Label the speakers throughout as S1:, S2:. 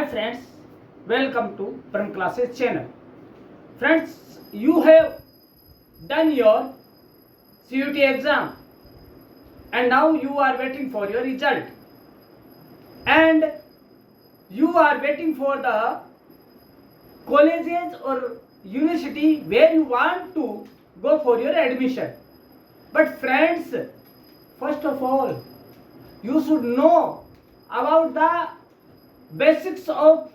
S1: friends, welcome to Param Classes channel. Friends, you have done your CUT exam and now you are waiting for your result, and you are waiting for the colleges or university where you want to go for your admission. But friends, first of all, you should know about the basics of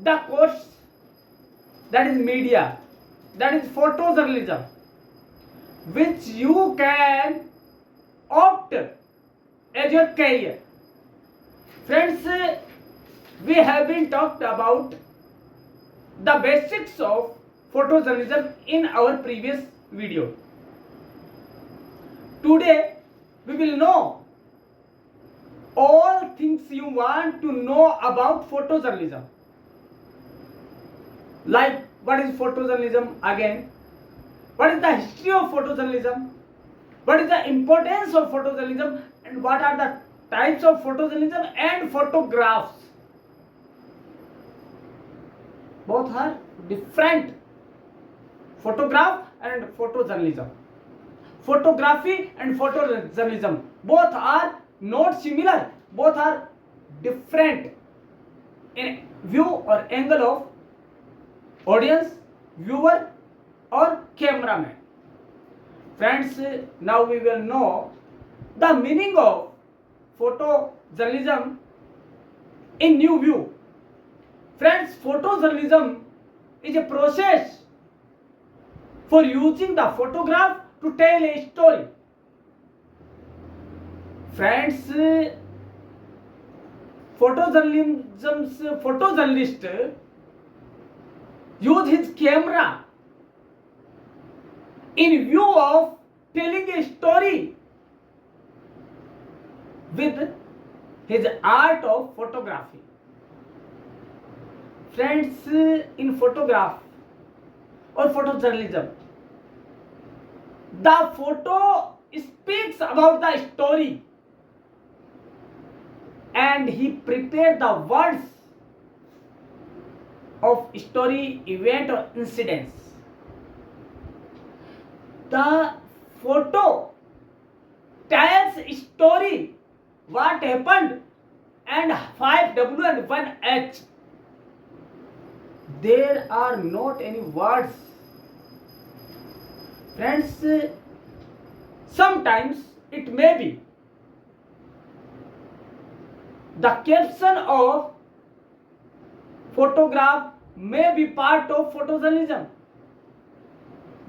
S1: the course, that is media, that is photojournalism, which you can opt as your career. Friends, we have been talked about the basics of photojournalism in our previous video. Today we will know all things you want to know about photojournalism. Like, what is photojournalism again? What is the history of photojournalism? What is the importance of photojournalism? And what are the types of photojournalism and photographs? Both are different. Photograph and photojournalism. Photography and photojournalism both are not similar, both are different in view or angle of audience, viewer or cameraman. Friends, now we will know the meaning of photojournalism in new view. Friends, photojournalism is a process for using the photograph to tell a story. Friends, photojournalist use his camera in view of telling a story with his art of photography. Friends, in photograph or photojournalism, the photo speaks about the story and he prepared the words of story, event or incidents. The photo tells story, what happened, and 5W and 1H. There are not any words. Friends, sometimes it may be the caption of photograph may be part of photojournalism,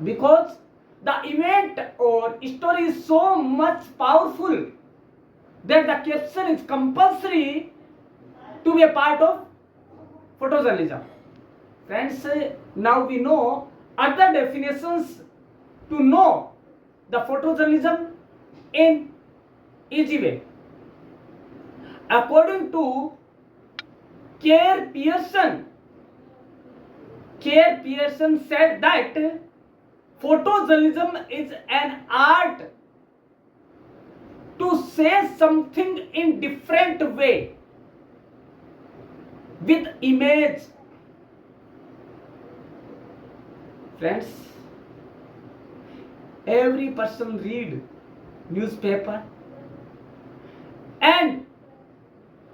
S1: because the event or story is so much powerful that the caption is compulsory to be a part of photojournalism. Friends, now we know other definitions to know the photojournalism in easy way. According to Kerr Pearson said that photojournalism is an art to say something in different way with image. Friends, every person read newspaper and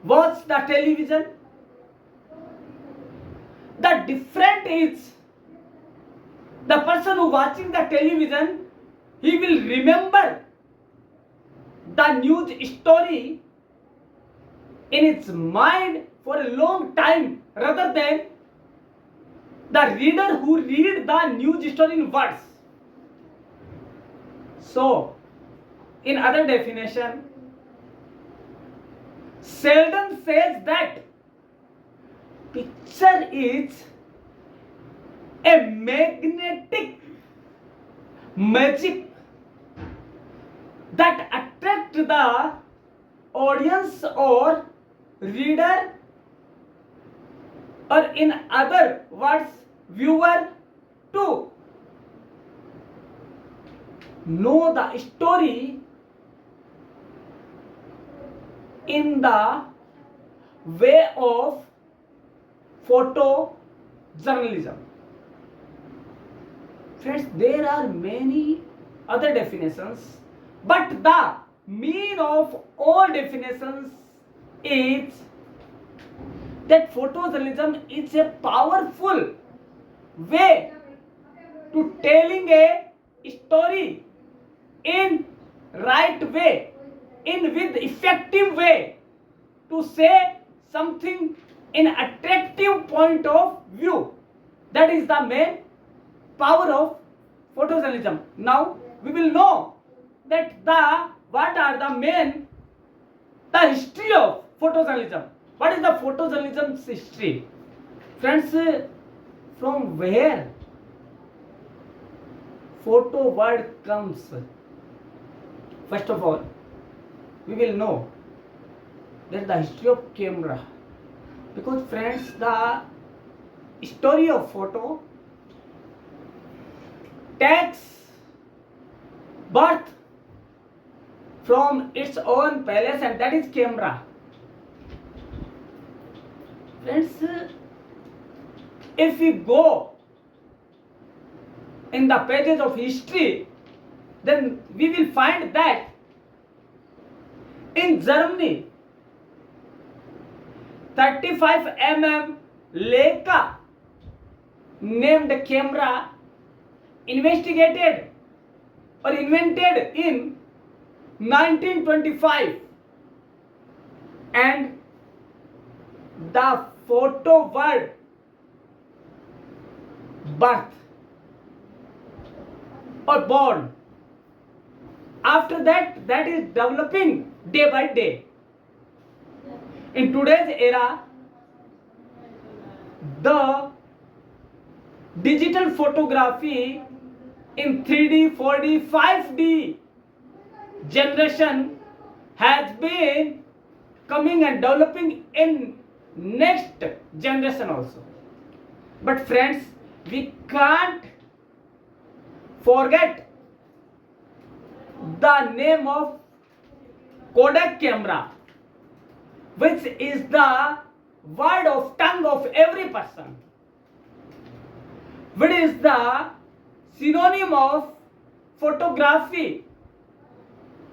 S1: watch the television. The difference is the person who watching the television, he will remember the news story in its mind for a long time, rather than the reader who read the news story in words. So, in other definition, Sheldon says that picture is a magnetic magic that attracts the audience or reader, or in other words, viewer, to know the story in the way of photojournalism. Friends, there are many other definitions, but the mean of all definitions is that photojournalism is a powerful way to telling a story in right way, in with effective way, to say something in attractive point of view. That is the main power of photojournalism. Now we will know that what are the history of photojournalism. What is the photojournalism's history? Friends, from where photo word comes? First of all, we will know that the history of camera, because friends, the story of photo takes birth from its own palace, and that is camera. Friends, if we go in the pages of history, then we will find that in Germany 35 mm Leica named camera investigated or invented in 1925, and the photo word birth or born. After that, that is developing day by day. In today's era, the digital photography in 3D, 4D, 5D generation has been coming and developing in next generation also. But friends, we can't forget the name of Kodak camera, which is the word of tongue of every person, which is the synonym of photography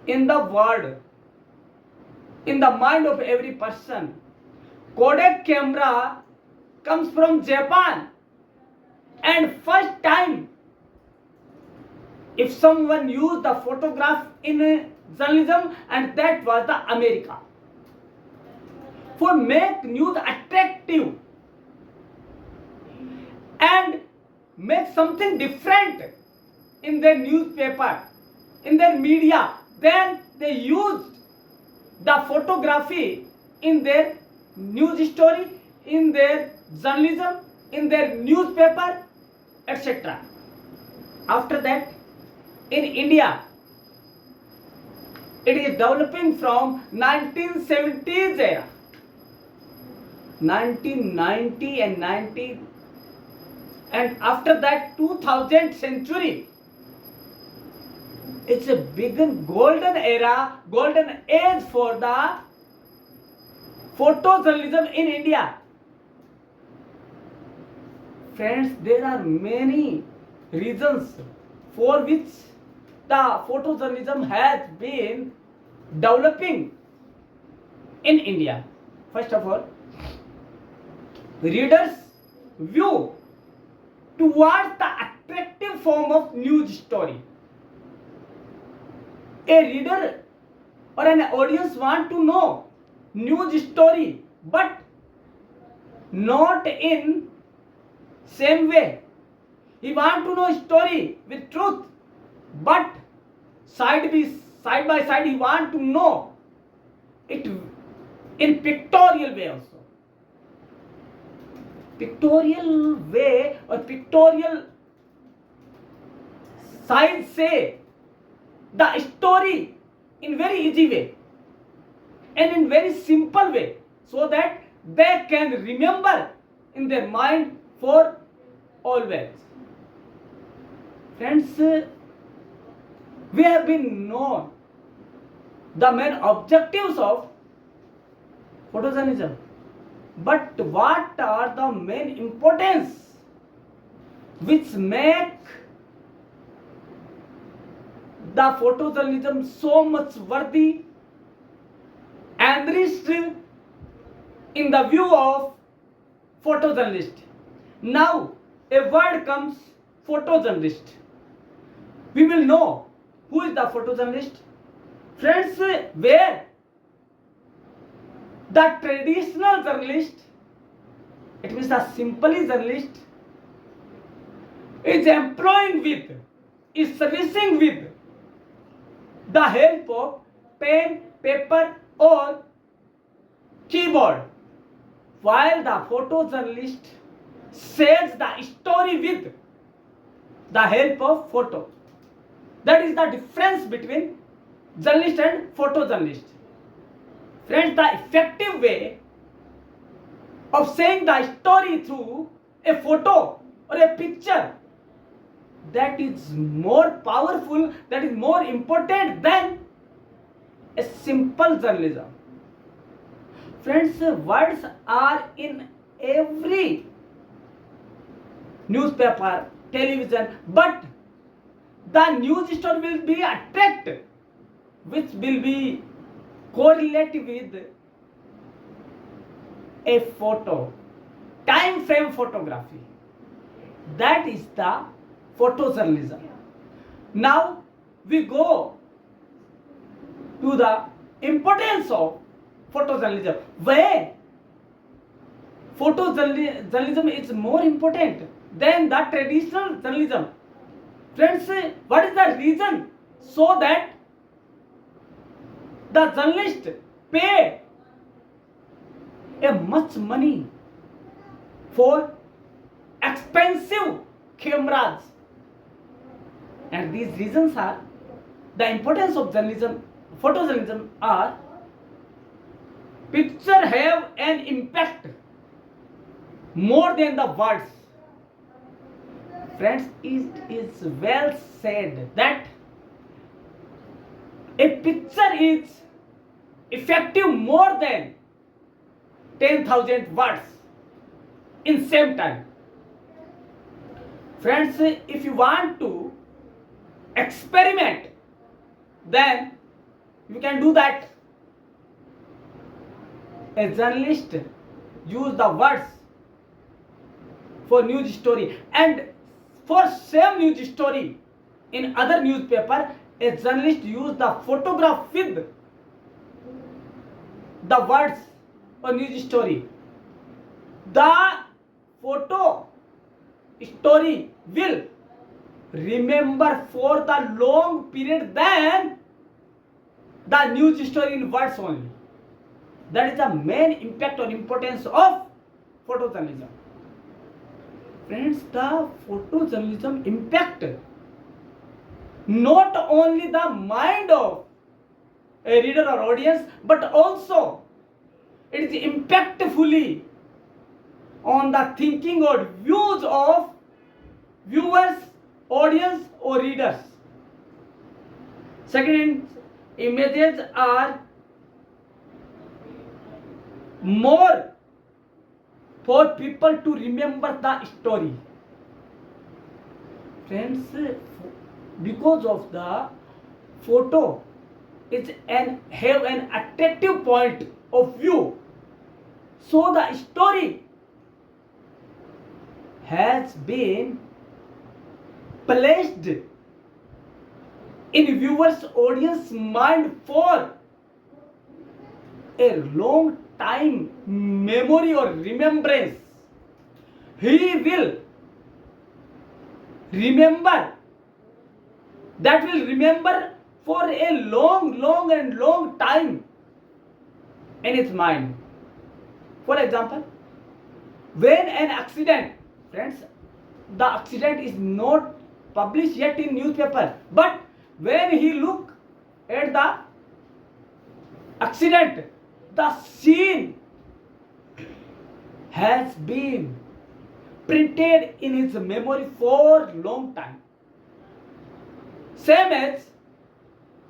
S1: in the world, in the mind of every person. Kodak camera comes from Japan, and first time if someone used the photograph in journalism, and that was the America, for make news attractive and make something different in their newspaper, in their media. Then they used the photography in their news story, in their journalism, in their newspaper, etc. After that, in India, it is developing from 1970s era, 1990 and 90, and after that 2000 century. It's a big golden era, golden age for the photojournalism in India. Friends, there are many reasons for which the photojournalism has been developing in India. First of all, readers' view towards the attractive form of news story. A reader or an audience want to know news story, but not in same way. He want to know story with truth, but side by side he want to know it in pictorial way also. Pictorial way or pictorial side say the story in very easy way and in very simple way, so that they can remember in their mind for always. Friends, we have been known the main objectives of photojournalism. But what are the main importance which make the photojournalism so much worthy and enriched in the view of photojournalist? Now a word comes photojournalist. We will know who is the photojournalist. Friends, where the traditional journalist, it means the simply journalist, is employing with, is servicing with the help of pen, paper or keyboard, while the photojournalist shares the story with the help of photo. That is the difference between journalist and photojournalist. Friends, the effective way of saying the story through a photo or a picture, that is more powerful, that is more important than a simple journalism. Friends, words are in every newspaper, television, but the news story will be attractive, which will be correlated with a photo, time frame photography. That is the photojournalism. Now we go to the importance of photojournalism, where photojournalism is more important than the traditional journalism. Friends, what is the reason? So that the journalist pay a much money for expensive cameras, and these reasons are the importance of journalism, photojournalism are: picture have an impact more than the words. Friends, it is well said that a picture is effective more than 10,000 words in same time. Friends, if you want to experiment, then you can do that. A journalist use the words for news story, and for same news story in other newspaper, a journalist use the photograph with the words or news story. The photo story will remember for the long period than the news story in words only. That is the main impact or importance of photojournalism. Friends, the photojournalism impact not only the mind of a reader or audience, but also it is impactfully on the thinking or views of viewers, audience or readers. Second, images are more for people to remember the story. Friends, because of the photo is have an attractive point of view, so the story has been placed in viewers audience mind for a long time, memory or remembrance. He will remember, that will remember for a long time in its mind. For example, when an accident, friends, the accident is not published yet in newspaper, but when he look at the accident, the scene has been printed in his memory for long time. Same as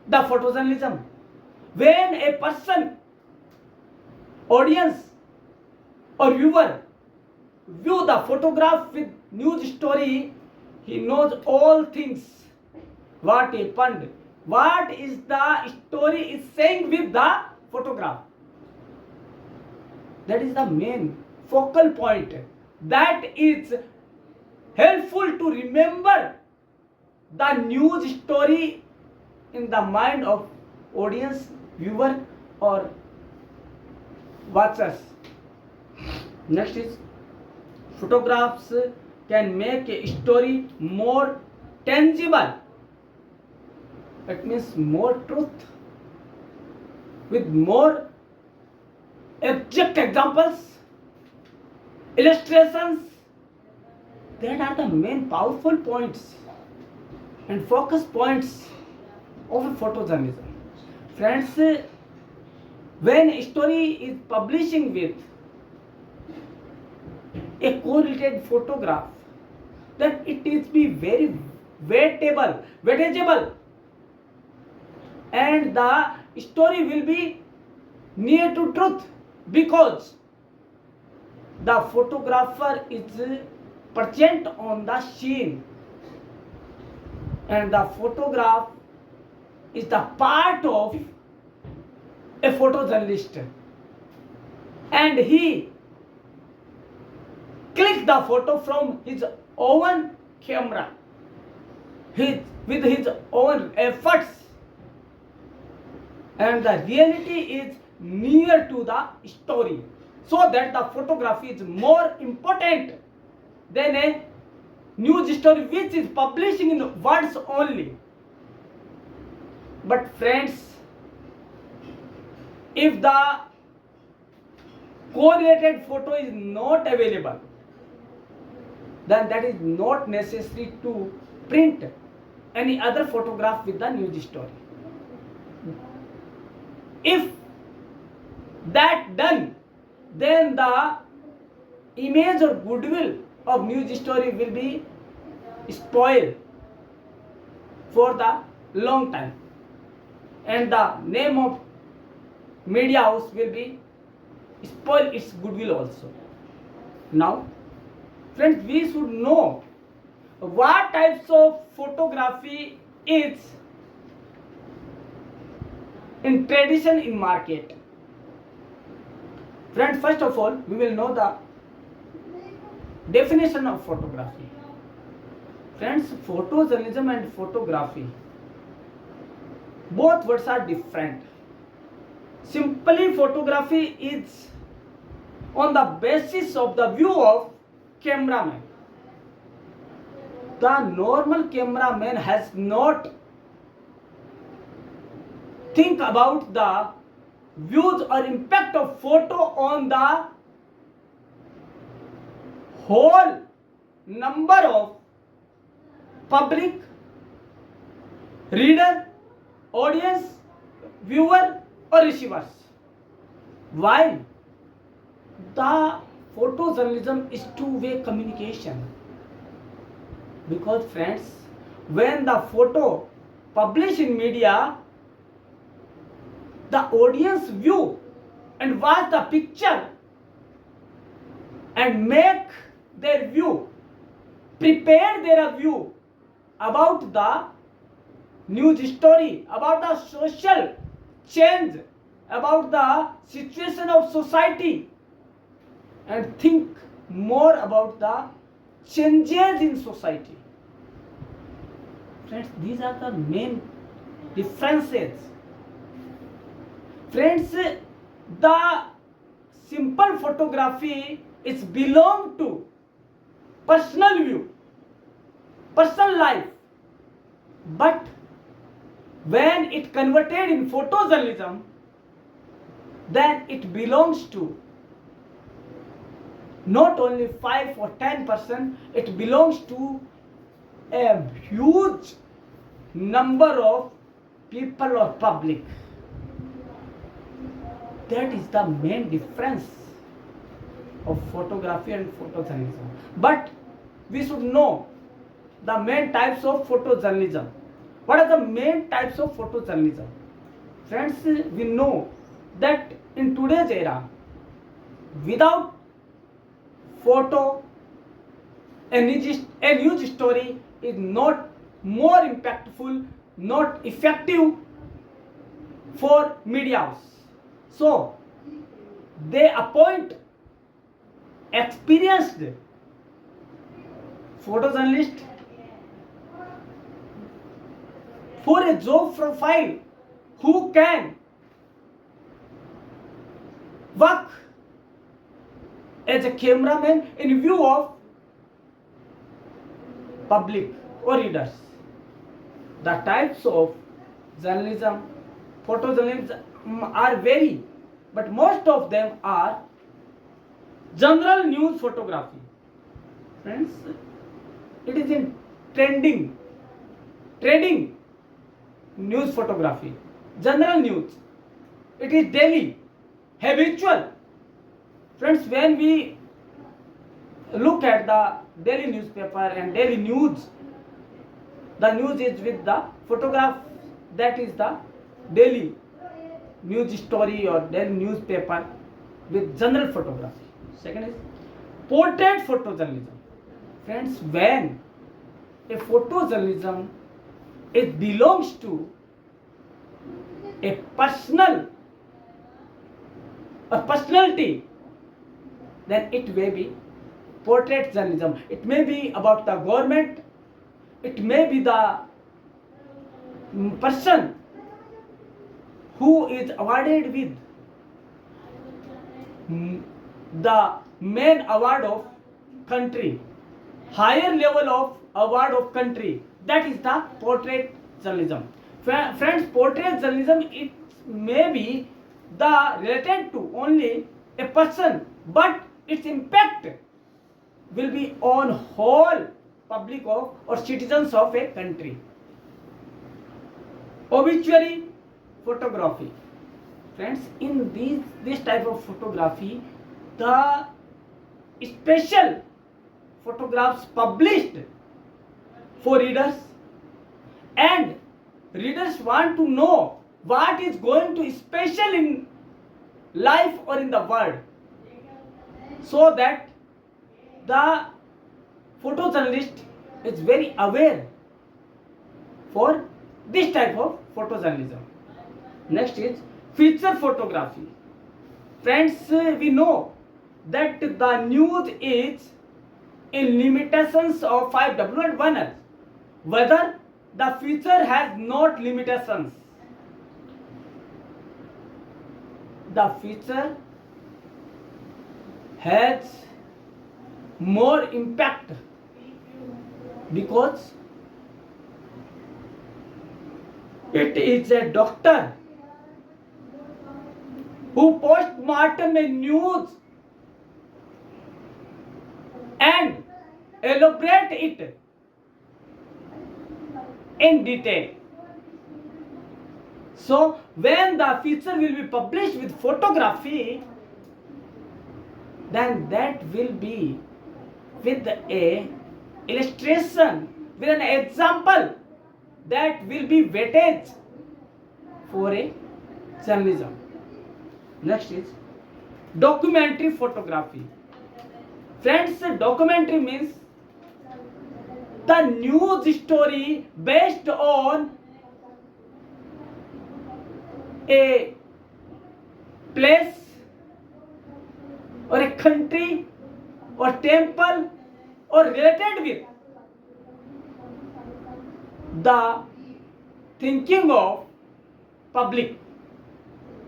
S1: the photojournalism. When a person, audience or viewer view the photograph with news story, he knows all things. What happened? What is the story is saying with the photograph? That is the main focal point. That is helpful to remember the news story in the mind of audience, viewer, or watchers. Next is photographs can make a story more tangible. It means more truth with more abstract examples, illustrations. That are the main powerful points and focus points of photojournalism. Friends, when a story is publishing with a correlated photograph, then it is be very weightageable, and the story will be near to truth because the photographer is present on the scene, and the photograph is the part of a photojournalist, and he clicked the photo from his own camera with his own efforts, and the reality is near to the story, so that the photography is more important than a news story which is publishing in words only. But friends, if the correlated photo is not available, then that is not necessary to print any other photograph with the news story. If that done, then the image or goodwill of news story will be spoiled for the long time, and the name of media house will be spoil its goodwill also. Now, friends, we should know what types of photography is in tradition in market. Friends, first of all, we will know the definition of photography. Friends, photojournalism and photography, both words are different. Simply, photography is on the basis of the view of cameraman. The normal cameraman has not think about the views or impact of photo on the whole number of public, reader, audience, viewer, or receivers. While the photojournalism is two-way communication, because friends, when the photo published in media, the audience view and watch the picture and make their view, prepare their view about the news story, about the social change, about the situation of society, and think more about the changes in society. Friends, these are the main differences. Friends, the simple photography is belong to personal view, personal life, but when it converted in photojournalism, then it belongs to not only 5 or 10%, it belongs to a huge number of people or public. That is the main difference of photography and photojournalism. But we should know the main types of photojournalism. What are the main types of photojournalism? Friends, we know that in today's era, without photo, a news story is not more impactful, not effective for media. So they appoint experienced photojournalist for a job profile who can work as a cameraman in view of public or readers. The types of journalism, photojournalism are vary, but most of them are general news photography. Friends, it is in trading news photography, general news. It is daily, habitual. Friends, when we look at the daily newspaper and daily news, the news is with the photograph, that is the daily news story or daily newspaper with general photography. Second is portrait photojournalism. Friends, when a photojournalism, it belongs to a personality, then it may be portrait journalism. It may be about the government, it may be the person who is awarded with the main award of country, higher level of award of country, that is the portrait journalism. Friends, portrait journalism, it may be the related to only a person, but its impact will be on whole public of or citizens of a country. Obituary photography. Friends, in this type of photography, the special photographs published for readers, and readers want to know what is going to special in life or in the world, so that the photojournalist is very aware for this type of photojournalism. Next is feature photography. Friends, we know that the news is in limitations of 5W and 1L, whether the feature has not limitations. The feature has more impact because it is a doctor who post-mortem a news and elaborate it in detail. So when the feature will be published with photography, then that will be with a illustration, with an example, that will be weightage for a journalism. Next is documentary photography. Friends, documentary means the news story based on a place or a country or temple or related with the thinking of public,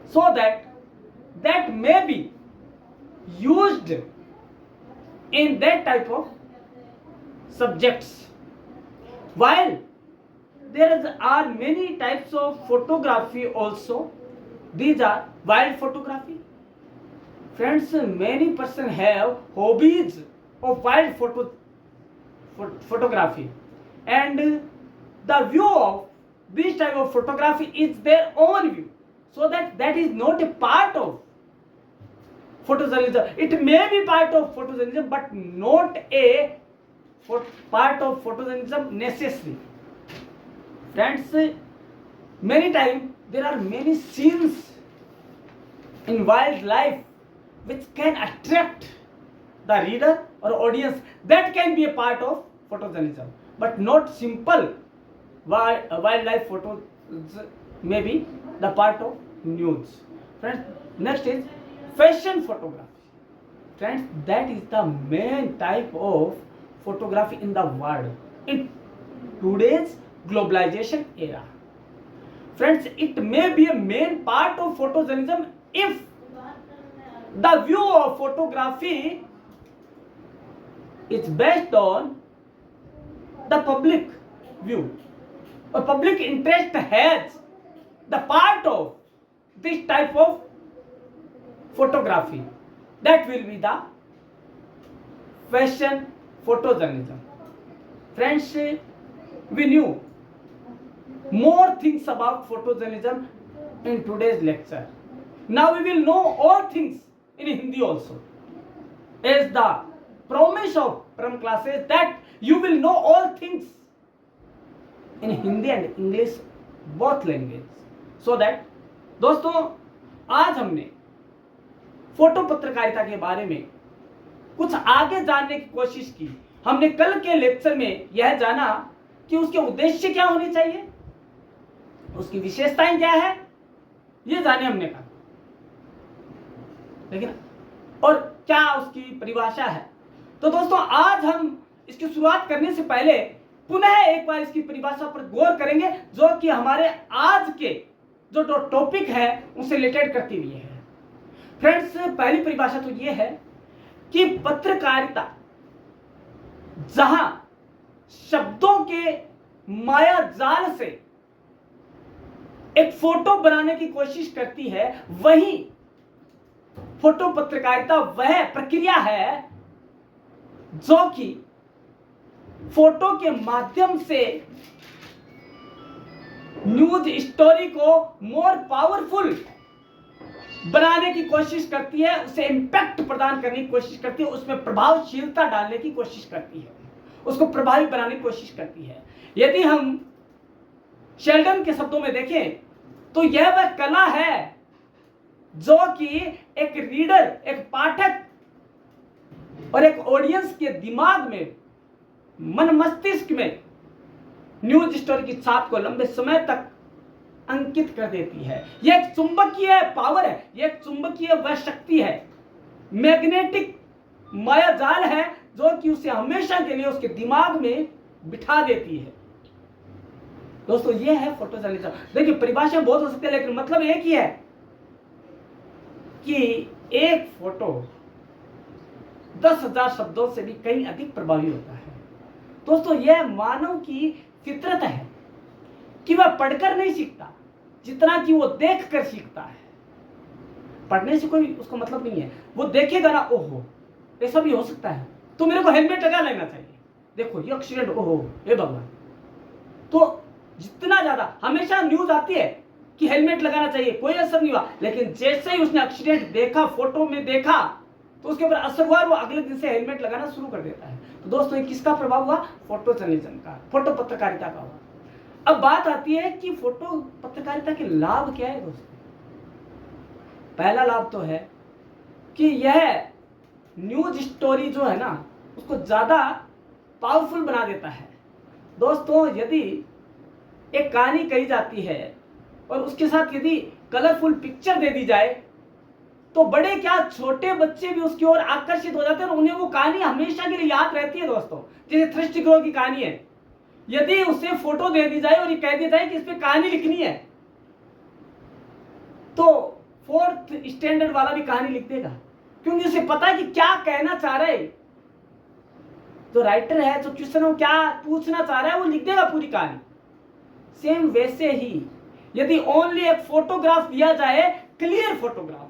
S1: so that may be used in that type of subjects. While are many types of photography also, these are wild photography. Friends, many persons have hobbies of wild photography, and the view of this type of photography is their own view, so that is not a part of photojournalism. It may be part of photojournalism, but not a part of photojournalism necessary. Friends, many times there are many scenes in wildlife which can attract the reader or audience that can be a part of photojournalism, but not simple wildlife photos may be the part of news. Friends, next is fashion photography. Friends, that is the main type of photography in the world in today's globalization era. Friends, it may be a main part of photojournalism if the view of photography is based on the public view or public interest has the part of this type of photography, that will be the fashion photojournalism. Friends, we knew more things about photojournalism in today's lecture. Now we will know all things in Hindi also, as the promise of Param classes that you will know all things in Hindi and English both language, so that दोस्तों आज हमने photo पत्रकारिता के बारे में कुछ आगे जानने की कोशिश की। हमने कल के लेक्चर में यह जाना कि उसके उद्देश्य क्या होने चाहिए, उसकी विशेषताएं क्या है, ये जाने हमने कहा, लेकिन और क्या उसकी परिभाषा है। तो दोस्तों आज हम इसकी शुरुआत करने से पहले पुनः एक बार इसकी परिभाषा पर गौर करेंगे, जो कि हमारे आज के जो टॉपिक है उससे रिलेटेड करती हुई है। फ्रेंड्स, पहली परिभाषा तो ये है कि पत्रकारिता जहां शब्दों के माया जाल से एक फोटो बनाने की कोशिश करती है, वही फोटो पत्रकारिता वह प्रक्रिया है जो कि फोटो के माध्यम से न्यूज स्टोरी को मोर पावरफुल बनाने की कोशिश करती है, उसे इंपैक्ट प्रदान करने की कोशिश करती है, उसमें प्रभावशीलता डालने की कोशिश करती है, उसको प्रभावी बनाने की कोशिश करती है। यदि हम शेल्डन के शब्दों में देखें तो यह वह कला है जो कि एक रीडर, एक पाठक और एक ऑडियंस के दिमाग में, मन मस्तिष्क में न्यूज स्टोरी की छाप को लंबे समय तक अंकित कर देती है। यह एक चुंबकीय पावर है, यह एक चुंबकीय वह शक्ति है, मैग्नेटिक मायाजाल है जो कि उसे हमेशा के लिए उसके दिमाग में बिठा देती है। दोस्तों यह है फोटोजर्नलिज्म। देखिए परिभाषा बहुत हो सकती है, लेकिन मतलब एक ही है कि एक फोटो 10,000 शब्दों से भी कहीं अधिक प्रभावी होता है। दोस्तों यह मानव की फितरत है कि वह पढ़कर नहीं सीखता जितना कि वो देख कर सीखता है। पढ़ने से कोई उसको मतलब नहीं है, वो देखेगा ना, ओहो ऐसा भी हो सकता है तो मेरे को हेलमेट लगा लेना चाहिए, देखो ये एक्सीडेंट, ओहो हे भगवान। तो जितना ज्यादा हमेशा न्यूज आती है कि हेलमेट लगाना चाहिए, कोई असर नहीं हुआ, लेकिन जैसे ही उसने एक्सीडेंट देखा, फोटो में देखा, तो उसके ऊपर असर हुआ, वो अगले दिन से हेलमेट लगाना शुरू कर देता है। तो दोस्तों ये किसका प्रभाव हुआ? फोटो जर्नलिज्म का, फोटो पत्रकारिता का हुआ। अब बात आती है कि फोटो पत्रकारिता के लाभ क्या है दोस्तों। पहला लाभ तो है कि यह न्यूज स्टोरी जो है ना उसको ज्यादा पावरफुल बना देता है। दोस्तों यदि एक कहानी कही जाती है और उसके साथ यदि कलरफुल पिक्चर दे दी जाए तो बड़े क्या छोटे बच्चे भी उसकी ओर आकर्षित हो जाते हैं और उन्हें वो कहानी हमेशा के लिए याद रहती है। दोस्तों जैसे थ्रिस्ट ग्रो की कहानी है, यदि उसे फोटो दे दी जाए और ये कह दिया जाए कि इस पे कहानी लिखनी है तो 4th स्टैंडर्ड वाला भी कहानी लिख देगा, क्योंकि उसे पता है कि क्या कहना चाह रहे है। जो राइटर है, जो क्वेश्चन वो क्या पूछना चाह रहा है, वो लिख देगा पूरी कहानी। सेम वैसे ही यदि ओनली एक फोटोग्राफ दिया जाए, क्लियर फोटोग्राफ,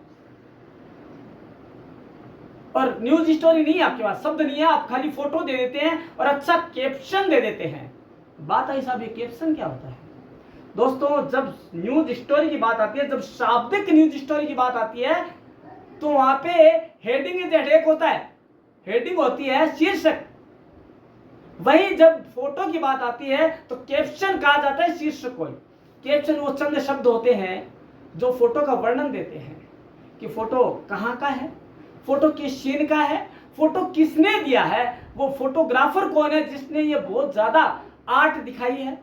S1: और न्यूज स्टोरी नहीं है आपके पास, शब्द नहीं है, आप खाली फोटो दे देते हैं और अच्छा कैप्शन दे देते हैं। बात आई साहब, ये कैप्शन क्या होता है? दोस्तों जब न्यूज स्टोरी की बात आती है, जब शाब्दिक न्यूज स्टोरी की बात आती है, तो वहां पे हेडिंग इज हेडेक होता है, हेडिंग होती है शीर्षक। वही जब फोटो की बात आती है तो कैप्शन कहा जाता है शीर्षक को। कैप्शन वो चंद शब्द होते हैं जो फोटो का वर्णन देते हैं कि फोटो कहाँ का है, फोटो किस सीन का है, फोटो किसने दिया है, वो फोटोग्राफर कौन है जिसने ये बहुत ज्यादा आर्ट दिखाई है,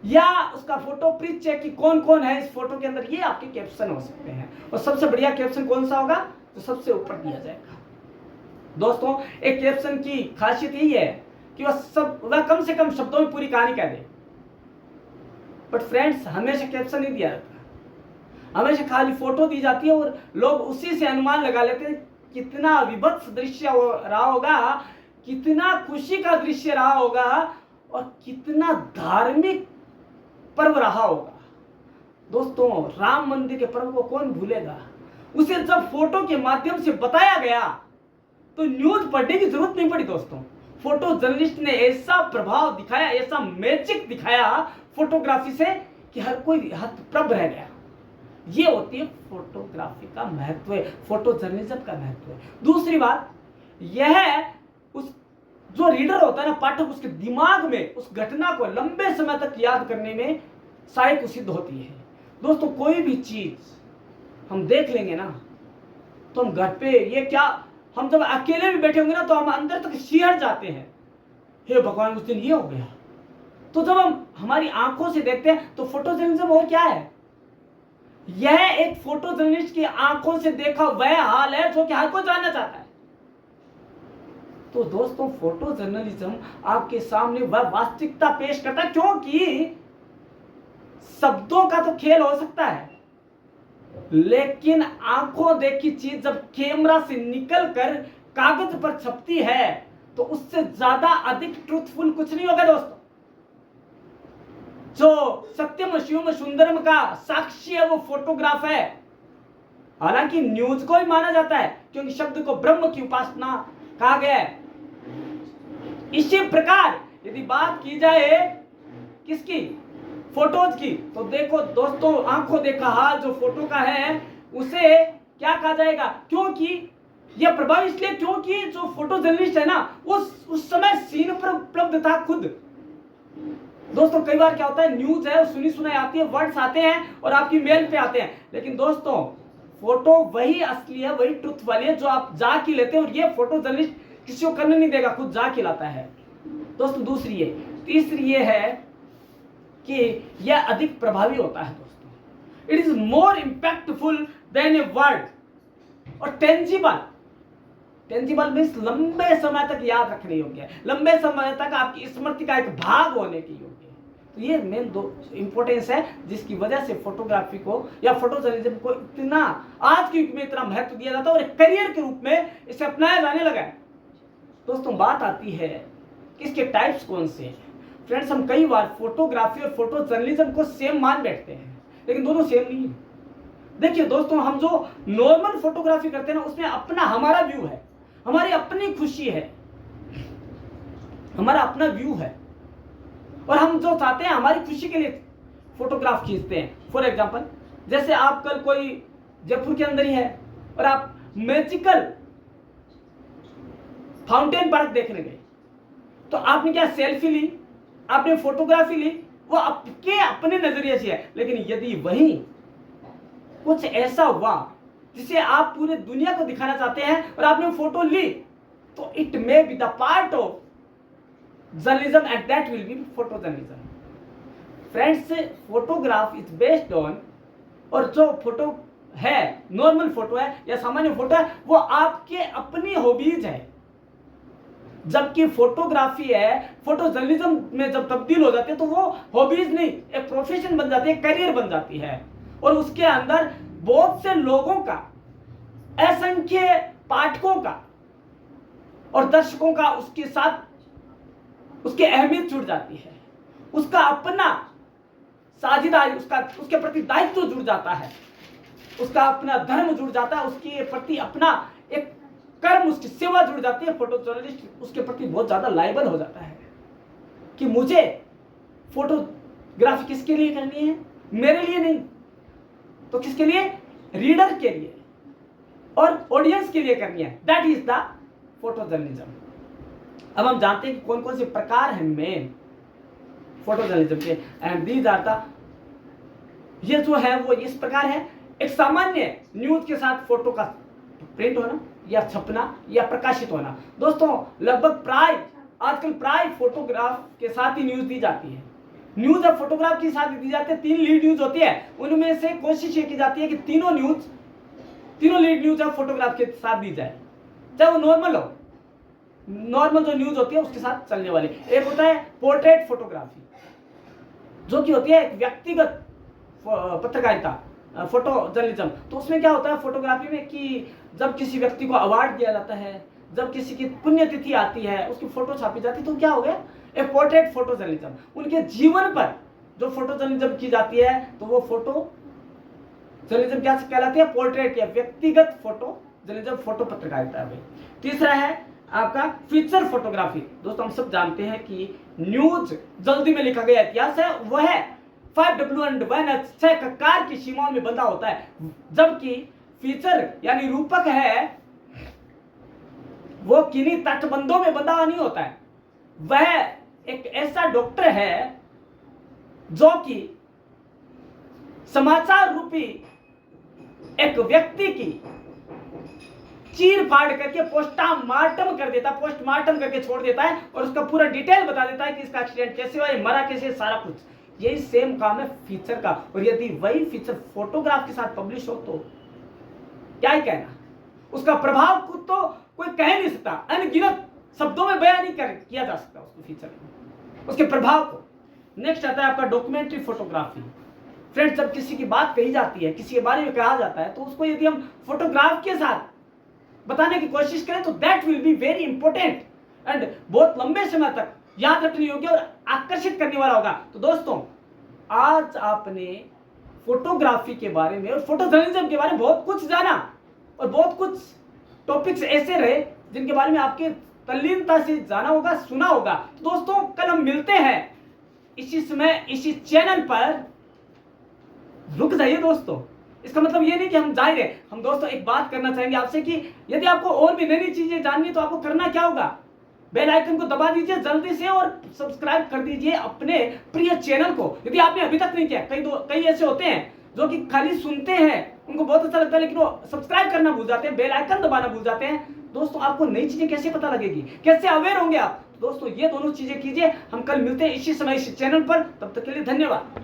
S1: या उसका फोटो प्लीज चेक कि कौन कौन है इस फोटो के अंदर, ये आपके कैप्शन हो सकते हैं। और सबसे बढ़िया कैप्शन कौन सा होगा, तो सबसे ऊपर दिया जाएगा। दोस्तों एक कैप्शन की खासियत यही है कि वह कम से कम शब्दों में पूरी कहानी कह दे। बट फ्रेंड्स हमेशा कैप्शन नहीं दिया जाता, हमेशा खाली फोटो दी जाती है और लोग उसी से अनुमान लगा लेते हैं कितना विभत्स दृश्य रहा होगा, कितना खुशी का दृश्य रहा होगा और कितना धार्मिक पर्व रहा होगा। दोस्तों राम मंदिर के पर्व को कौन भूलेगा, उसे जब फोटो के माध्यम से बताया गया तो न्यूज पढ़ने की जरूरत नहीं पड़ी। दोस्तों फोटो जर्नलिस्ट ने ऐसा प्रभाव दिखाया, ऐसा मैजिक दिखाया फोटोग्राफी से कि हर कोई हतप्रभ रह गया। ये होती है फोटोग्राफी का महत्व, है फोटो जर्नलिज्म का महत्व है। दूसरी बात यह उस जो रीडर होता है ना, पाठक, उसके दिमाग में उस घटना को लंबे समय तक याद करने में सहायक सिद्ध होती है। दोस्तों कोई भी चीज हम देख लेंगे ना तो हम घर पे ये क्या, हम जब अकेले भी बैठे होंगे ना तो हम अंदर तक सिहर जाते हैं, हे भगवान उस दिन ये हो गया। तो जब हम हमारी आंखों से देखते हैं तो फोटो जर्नलिज्म और क्या है, यह एक फोटो जर्नलिस्ट की आंखों से देखा वह हाल है जो कि हर कोई जानना चाहता है। तो दोस्तों फोटो जर्नलिज्म आपके सामने वह वास्तविकता पेश करता है, क्योंकि शब्दों का तो खेल हो सकता है लेकिन आंखों देखी चीज जब कैमरा से निकलकर कागज पर छपती है तो उससे ज्यादा अधिक ट्रूथफुल कुछ नहीं होगा। दोस्तों जो सत्यम शिवम सुंदरम का साक्षी है वो फोटोग्राफ है। हालांकि न्यूज को ही माना जाता है क्योंकि शब्द को ब्रह्म की उपासना कहा गया है। इसी प्रकार यदि बात की जाए किसकी, फोटोज की, तो देखो दोस्तों आंखों देखा हाल जो फोटो का है उसे क्या कहा जाएगा, क्योंकि यह प्रभाव इसलिए क्योंकि जो फोटो जर्नलिस्ट है ना उस समय सीन पर उपलब्ध था खुद। दोस्तों कई बार क्या होता है, न्यूज है सुनी सुनाई आती है, वर्ड्स आते हैं और आपकी मेल पे आते हैं, लेकिन दोस्तों फोटो वही असली है, वही ट्रुथ वाली है जो आप जा के लेते हैं, और ये फोटो जर्नलिस्ट किसी को करने नहीं देगा, खुद जा के लाता है। दोस्तों दूसरी है, तीसरी ये है कि यह अधिक प्रभावी होता है। दोस्तों it is more impactful than a word. और टेंजिबल मीन्स लंबे समय तक याद रखने योग्य है, लंबे समय तक आपकी स्मृति का एक भाग होने की योग्य है। तो ये मेन दो इंपॉर्टेंस है जिसकी वजह से फोटोग्राफी को या फोटो जर्नलिज्म को इतना आज के युग में इतना महत्व दिया जाता है और एक करियर के रूप में इसे अपनाया जाने लगा है। दोस्तों बात आती है कि इसके टाइप्स कौन से हैं। फ्रेंड्स हम कई बार फोटोग्राफी और फोटो जर्नलिज्म को सेम मान बैठते हैं, लेकिन दोनों सेम नहीं है। देखिए दोस्तों हम जो नॉर्मल फोटोग्राफी करते हैं ना उसमें अपना हमारा व्यू है, हमारी अपनी खुशी है, हमारा अपना व्यू है और हम जो चाहते हैं हमारी खुशी के लिए फोटोग्राफ खींचते हैं। फॉर एग्जांपल जैसे आप कल कोई जयपुर के अंदर ही है और आप मैजिकल फाउंटेन पार्क देखने गए, तो आपने क्या सेल्फी ली, आपने फोटोग्राफी ली, वो आपके अपने नजरिए से है। लेकिन यदि वहीं कुछ ऐसा हुआ जिसे आप पूरे दुनिया को दिखाना चाहते हैं और आपने फोटो ली, तो it may be the part of journalism and that will be photo journalism. Friends photograph is based on, और जो फोटो है नॉर्मल फोटो है या सामान्य फोटो है वो आपके अपनी हॉबीज है, जबकि फोटोग्राफी है फोटो जर्नलिज्म में जब तब्दील हो जाती है तो वो हॉबीज नहीं एक प्रोफेशन बन जाती है, करियर बन जाती है और उसके अंदर बहुत से लोगों का, असंख्य पाठकों का और दर्शकों का उसके साथ उसकी अहमियत जुड़ जाती है, उसका अपना साझेदारी, उसके प्रति दायित्व जुड़ जाता है, उसका अपना धर्म जुड़ जाता है, उसके प्रति अपना एक कर्म, उसकी सेवा जुड़ जाती है। फोटो जर्नलिस्ट उसके प्रति बहुत ज्यादा लायबल हो जाता है कि मुझे फोटोग्राफी किसके लिए करनी है, मेरे लिए नहीं तो किसके लिए, रीडर के लिए और ऑडियंस के लिए करनी है। That is the photo journalism. अब हम जानते हैं कि कौन कौन से प्रकार हैं मेन फोटो जर्नलिज्म के, एंड दीज आर द, ये जो है वो इस प्रकार है। एक सामान्य न्यूज के साथ फोटो का प्रिंट होना, या छपना या प्रकाशित होना। दोस्तों लगभग आजकल प्राय फोटोग्राफ के साथ ही न्यूज दी जाती है। न्यूज अब फोटोग्राफ के साथ दी जाती है। 3 लीड न्यूज होती है, उनमें से कोशिश ये की जाती है कि तीनों लीड न्यूज अब फोटोग्राफ के साथ दी जाए, चाहे वो नॉर्मल जो न्यूज होती है उसके साथ चलने वाली। एक होता है पोर्ट्रेट फोटोग्राफी, जो कि होती है एक व्यक्तिगत पत्रकारिता, फोटो जर्नलिज्म। तो उसमें क्या होता है फोटोग्राफी में कि जब किसी व्यक्ति को अवार्ड दिया जाता है, जब किसी की पुण्यतिथि आती है, उसकी फोटो छापी जाती है, तो क्या हो गया एक पोर्ट्रेट फोटो जर्नलिज्म। उनके जीवन पर जो फोटो जर्नलिज्म की जाती है तो वो फोटो जर्नलिज्म क्या कहलाती है, पोर्ट्रेट या व्यक्तिगत फोटो जर्नलिज्म, फोटो पत्रकारिता है। तीसरा है आपका फीचर फोटोग्राफी। दोस्तों हम सब जानते हैं कि न्यूज जल्दी में लिखा गया इतिहास है, वह 5W and 1H 6 ककार की सीमाओं में बंधा होता है, जबकि फीचर यानी रूपक है वो किन्हीं तटबंधों में बंधा हुआ नहीं होता है। वह एक ऐसा डॉक्टर है जो कि समाचार रूपी एक व्यक्ति की चीर फाड़ करके पोस्टमार्टम करके छोड़ देता है और उसका पूरा डिटेल बता देता है कि इसका एक्सीडेंट कैसे हुआ, मरा कैसे, सारा कुछ। यही सेम काम है फीचर का। और यदि वही फीचर फोटोग्राफ के साथ पब्लिश हो तो क्या ही कहना, उसका प्रभाव कुछ तो कोई कह नहीं सकता, अनगिनत शब्दों में बयान नहीं किया जा सकता उसको फीचर को, उसके प्रभाव को। नेक्स्ट आता है आपका डॉक्यूमेंट्री फोटोग्राफी। फ्रेंड्स जब किसी की बात कही जाती है, किसी के बारे में कहा जाता है, तो उसको यदि हम फोटोग्राफ के साथ बताने की कोशिश करें तो that will be very important and बहुत लंबे समय तक याद रखने योग्य और आकर्षित करने वाला होगा। तो दोस्तों आज आपने फोटोग्राफी के बारे में और फोटो जर्नलिज्म के बारे में बहुत कुछ जाना और बहुत कुछ टॉपिक्स ऐसे रहे जिनके बारे में आपके तल्लीनता से जाना होगा, सुना होगा। तो दोस्तों कल हम मिलते हैं इसी समय इसी चैनल पर। रुक जाइए दोस्तों, इसका मतलब ये नहीं कि हम जा रहे। हम दोस्तों एक बात करना चाहेंगे आपसे कि यदि आपको और भी नई चीजें जाननी है तो आपको करना क्या होगा, बेल आइकन को दबा दीजिए जल्दी से और सब्सक्राइब कर दीजिए अपने प्रिय चैनल को, यदि आपने अभी तक नहीं किया। कई ऐसे होते हैं जो कि खाली सुनते हैं, उनको बहुत अच्छा लगता है, लेकिन वो सब्सक्राइब करना भूल जाते हैं, बेल आइकन दबाना भूल जाते हैं। दोस्तों आपको नई चीजें कैसे पता लगेगी, कैसे अवेयर होंगे आप? दोस्तों ये दोनों चीजें कीजिए। हम कल मिलते हैं इसी समय इसी चैनल पर, तब तक के लिए धन्यवाद।